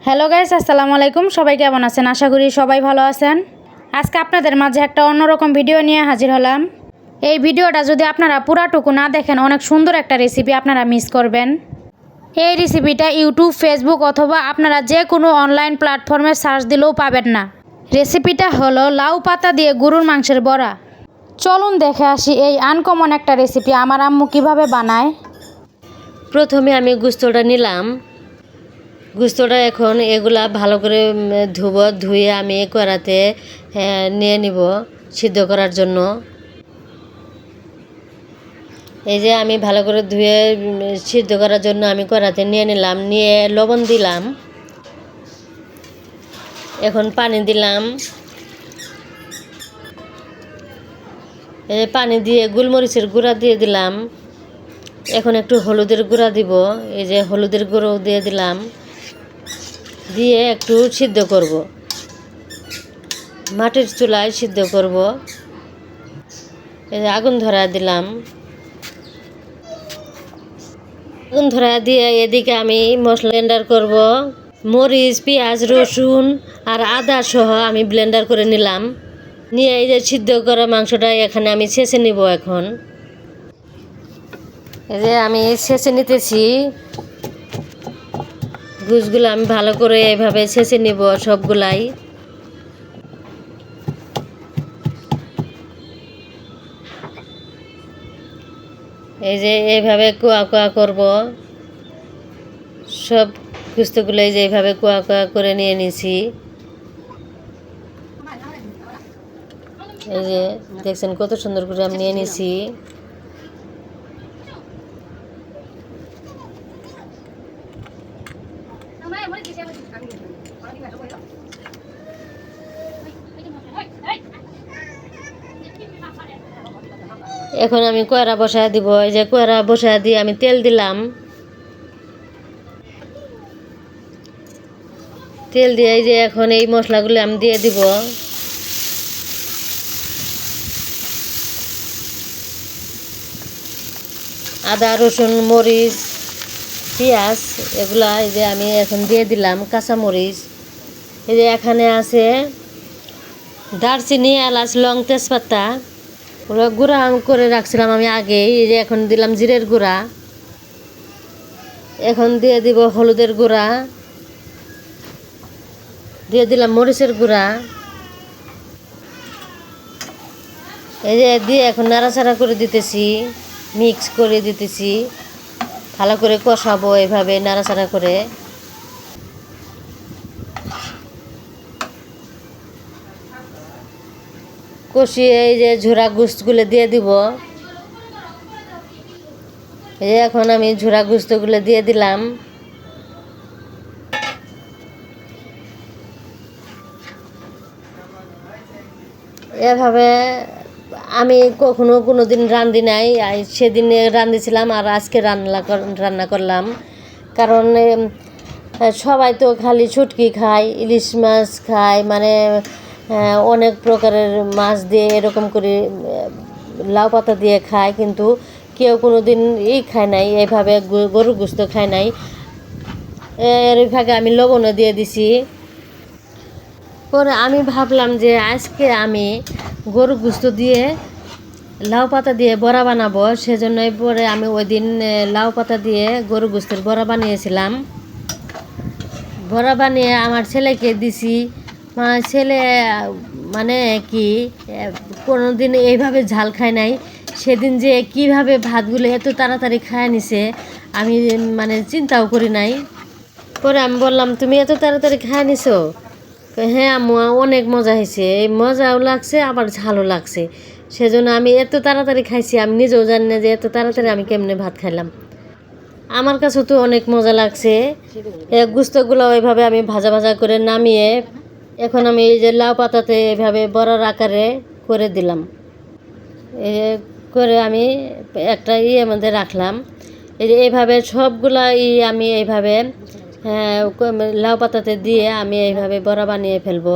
Hello guys, আসসালামু আলাইকুম। সবাই কেমন আছেন? আশা করি সবাই ভালো আছেন। আজকে আপনাদের মাঝে একটা অন্যরকম ভিডিও নিয়ে হাজির হলাম। এই ভিডিওটা যদি আপনারা পুরাটুকু না দেখেন, অনেক সুন্দর একটা রেসিপি আপনারা মিস করবেন। এই রেসিপিটা ইউটিউব, ফেসবুক অথবা আপনারা যে কোনো অনলাইন প্ল্যাটফর্মে সার্চ দিলেও পাবেন না। রেসিপিটা হলো লাউ পাতা দিয়ে গরুর মাংসের বড়া। চলুন দেখে আসি এই আনকমন একটা রেসিপি আমার আম্মু কিভাবে বানায়। প্রথমে আমি গুস্তটা নিলাম। গুস্তটা এখন এগুলা ভালো করে ধুয়ে আমি কড়াতে নিয়ে নিব সিদ্ধ করার জন্য। এই যে আমি ভালো করে ধুয়ে সিদ্ধ করার জন্য আমি কড়াতে নিয়ে নিলাম, নিয়ে লবণ দিলাম, এখন পানি দিলাম। এই পানি দিয়ে গোলমরিচের গুঁড়া দিয়ে দিলাম, এখন একটু হলুদের গুঁড়া দিব। এই যে হলুদের গুঁড়ো দিয়ে দিলাম, দিয়ে একটু সিদ্ধ করব, মাটির চুলায় সিদ্ধ করব। এই যে আগুন ধরা দিলাম, আগুন ধরা দিয়ে এদিকে আমি মশলা ব্লেন্ডার করব। মরিচ, পেঁয়াজ, রসুন আর আদা সহ আমি ব্লেন্ডার করে নিলাম, নিয়ে এই যে সিদ্ধ করা মাংসটা এখানে আমি ছেঁচে নিব। এখন এই যে আমি ছেঁচে নিতেছি, গুছগুলো আমি ভালো করে এভাবে ছেঁচে নিব সবগুলাই। এই যে এইভাবে কোয়া কোয়া করব সব গুস্তগুলো। এই যে এইভাবে কোয়া কোয়া করে নিয়ে নিছি। এই যে দেখছেন কত সুন্দর করে আমি নিয়ে নিছি। এখন আমি কড়া বসায় দিব। এই যে কড়া বসায় দিয়ে আমি তেল দিলাম, তেল দিয়ে এই যে এখন এই মশলাগুলো আমি দিয়ে দিব। আদা, রসুন, মরিচ, পেঁয়াজ এগুলা এই যে আমি এখন দিয়ে দিলাম, কাঁচামরিচ। এই যে এখানে আছে দারচিনি, এলাচ, লং, তেজপাতা, ওগুলো গুঁড়া করে রাখছিলাম আমি আগেই। এই যে এখন দিলাম জিরের গুঁড়া, এখন দিয়ে দিব হলুদের গুঁড়া, দিয়ে দিলাম মরিচের গুঁড়া। এই যে দিয়ে এখন নাড়াচাড়া করে দিতেছি, মিক্স করে দিতেছি, ভালো করে কষাবো এভাবে নাড়াচাড়া করে। কষিয়ে এই যে ঝোড়া গোস্তগুলো দিয়ে দিব। এই যে এখন আমি ঝোড়া গোস্তগুলো দিয়ে দিলাম। এভাবে আমি কখনো কোনো দিন রান্ধি নাই, সেদিন রাঁধেছিলাম আর আজকে রান্না করলাম। কারণ সবাই তো খালি শুটকি খায়, ইলিশ মাছ খায়, মানে অনেক প্রকারের মাছ দিয়ে এরকম করে লাউ পাতা দিয়ে খায়, কিন্তু কেউ কোনো দিন খায় নাই, এইভাবে গরুর গোস্ত খায় নাই। এর ভাগে আমি লবণও দিয়ে দিছি। পরে আমি ভাবলাম যে আজকে আমি গরু গোস্ত দিয়ে লাউ পাতা দিয়ে বড়া বানাবো, সেজন্যই পরে আমি ওই দিন লাউ পাতা দিয়ে গরু গোস্তের বড়া বানিয়েছিলাম। বড়া বানিয়ে আমার ছেলেকে দিছি। ছেলে মানে কি কোনো দিন এইভাবে ঝাল খায় নাই। সেদিন যে কিভাবে ভাতগুলো এত তাড়াতাড়ি খায় নিছে আমি মানে চিন্তাও করি নাই। পরে আমি বললাম, তুমি এত তাড়াতাড়ি খায় নিছো? হ্যাঁ আম্মু, অনেক মজা হয়েছে, এই মজাও লাগছে আবার ঝালও লাগছে, সেজন্য আমি এত তাড়াতাড়ি খাইছি। আমি নিজেও জানি না যে এত তাড়াতাড়ি আমি কেমনে ভাত খাইলাম। আমার কাছে তো অনেক মজা লাগছে। গুস্তগুলো ওইভাবে আমি ভাজা ভাজা করে নামিয়ে এখন আমি এই যে লাউ পাতাতে এভাবে বড়ার আকারে করে দিলাম। এ করে আমি একটা মধ্যে রাখলাম। এই যে এইভাবে সবগুলা আমি এইভাবে লাউ পাতাতে দিয়ে আমি এইভাবে বড়া বানিয়ে ফেলবো।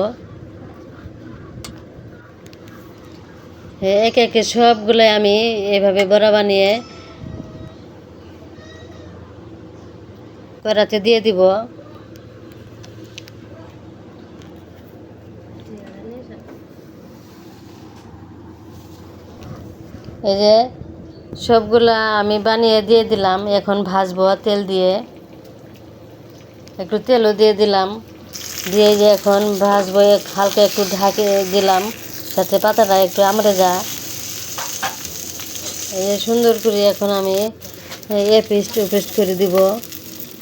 একে একে সবগুলো আমি এইভাবে বড়া বানিয়ে কড়াতে দিয়ে দিব। এই যে সবগুলা আমি বানিয়ে দিয়ে দিলাম, এখন ভাজবো তেল দিয়ে, একটু তেলও দিয়ে দিলাম, দিয়ে যে এখন ভাজবো, হালকা একটু ঢাকে দিলাম যাতে পাতাটা একটু আমড়ে যায়। এই যে সুন্দর করে এখন আমি পেস্ট করে দিব,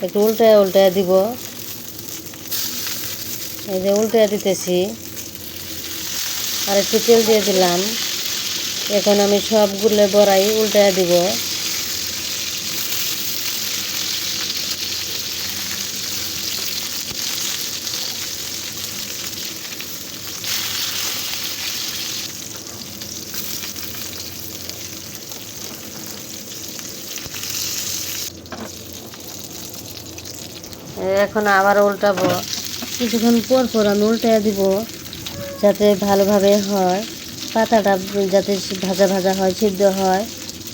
একটু উল্টায় উল্টায় দিব। এই যে উল্টায় দিতেছি, আর একটু তেল দিয়ে দিলাম। এখন আমি সবগুলো বড়াই উল্টায় দিব। এখন আবার উল্টাবো, কিছুক্ষণ পর পর আমি উল্টায় দিব যাতে ভালোভাবে হয়, পাতাটা যাতে ভাজা ভাজা হয়, সিদ্ধ হয়,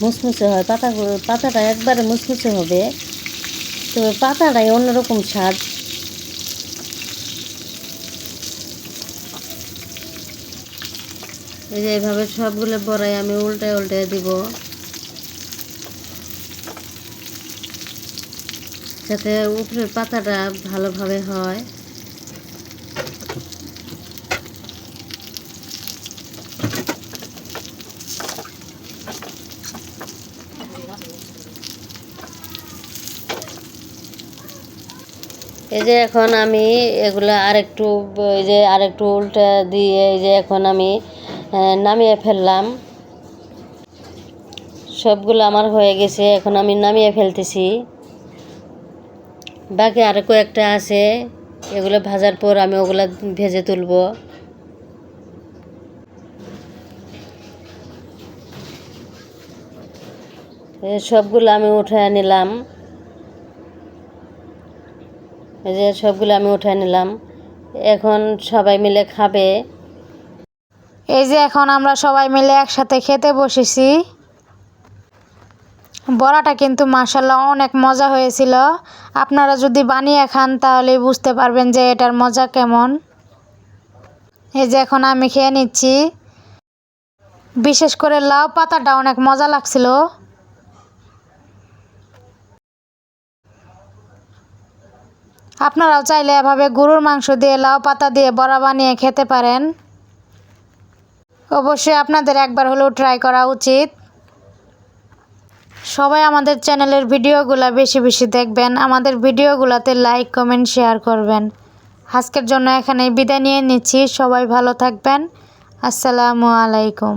মুচমুচে হয়। পাতাটা একবারে মুচমুচে হবে, তবে পাতাটাই অন্যরকম স্বাদ। এই যে এইভাবে সবগুলো বড়াই আমি উল্টায় উল্টায় দিব যাতে উপরের পাতাটা ভালোভাবে হয়। এই যে এখন আমি এগুলা আরেকটু, এই যে আরেকটু উল্টা দিয়ে এই যে এখন আমি নামিয়ে ফেললাম। সবগুলো আমার হয়ে গেছে, এখন আমি নামিয়ে ফেলতেছি। বাকি আরও কয়েকটা আছে, এগুলো ভাজার পর আমি ওগুলা ভেজে তুলব। সবগুলো আমি উঠায় নিলাম। এই যে সবগুলো আমি উঠায় নিলাম, এখন সবাই মিলে খাবে। এই যে এখন আমরা সবাই মিলে একসাথে খেতে বসেছি। বড়াটা কিন্তু মাশাআল্লাহ অনেক মজা হয়েছিল। আপনারা যদি বানিয়ে খান তাহলে বুঝতে পারবেন যে এটার মজা কেমন। এই যে এখন আমি খেয়ে নিচ্ছি, বিশেষ করে লাউ পাতাটা অনেক মজা লাগছিল। আপনারাও চাইলে এভাবে গরুর মাংস দিয়ে লাউ পাতা দিয়ে বড়া বানিয়ে খেতে পারেন। অবশ্যই আপনাদের একবার হলেও ট্রাই করা উচিত। সবাই আমাদের চ্যানেলের ভিডিওগুলো বেশি বেশি দেখবেন, আমাদের ভিডিওগুলোতে লাইক কমেন্ট শেয়ার করবেন। আজকের জন্য এখানেই বিদায় নিয়ে নিচ্ছি। সবাই ভালো থাকবেন। আসসালামু আলাইকুম।